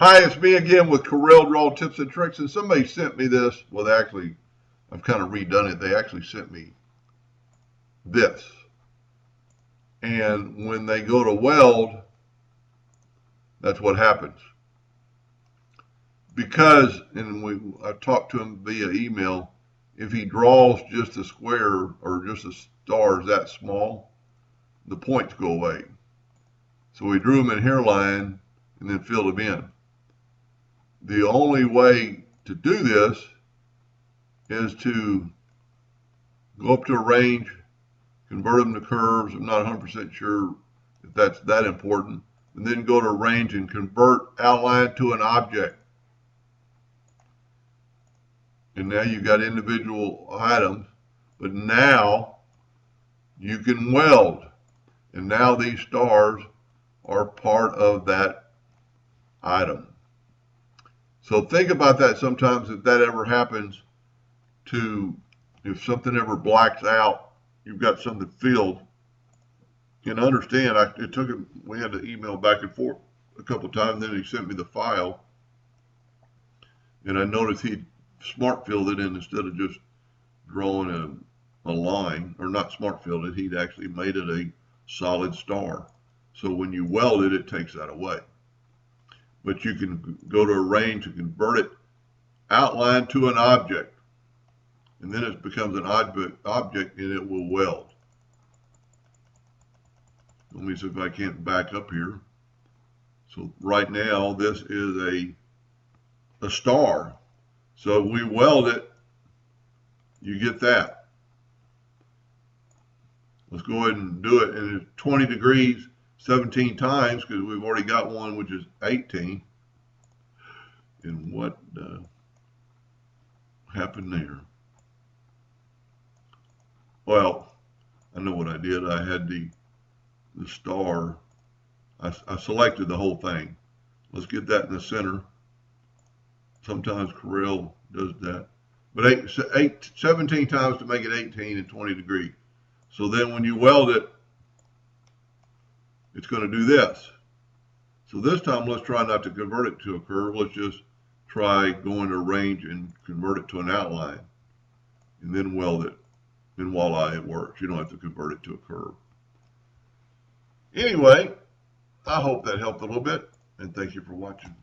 Hi, it's me again with Corel Draw Tips and Tricks, and somebody sent me this. Well, actually, I've kind of redone it. They actually sent me this. And when they go to weld, that's what happens. Because, and I talked to him via email, if he draws just a square or just a stars that small, the points go away. So we drew them in hairline and then filled them in. The only way to do this is to go up to a range, convert them to curves. I'm not 100% sure if that's that important. And then go to range and convert outline to an object. And now you've got individual items, but now you can weld. And now these stars are part of that item. So think about that sometimes if that ever happens if something ever blacks out, you've got something filled. And understand, we had to email back and forth a couple of times, then he sent me the file. And I noticed he smart filled it in instead of just drawing a line, or not smart filled it, he'd actually made it a solid star. So when you weld it, it takes that away. But you can go to a range and convert it outline to an object. And then it becomes an object and it will weld. Let me see if I can't back up here. So right now this is a star. So if we weld it, you get that. Let's go ahead and do it. And it's 20 degrees 17 times because we've already got one which is 18. And what happened there? Well, I know what I did. I had the star. I selected the whole thing. Let's get that in the center. Sometimes Corel does that. But 17 times to make it 18 and 20 degrees. So then when you weld it, it's going to do this. So this time let's try not to convert it to a curve. Let's just try going to range and convert it to an outline. And then weld it. And voila, it works. You don't have to convert it to a curve. Anyway, I hope that helped a little bit. And thank you for watching.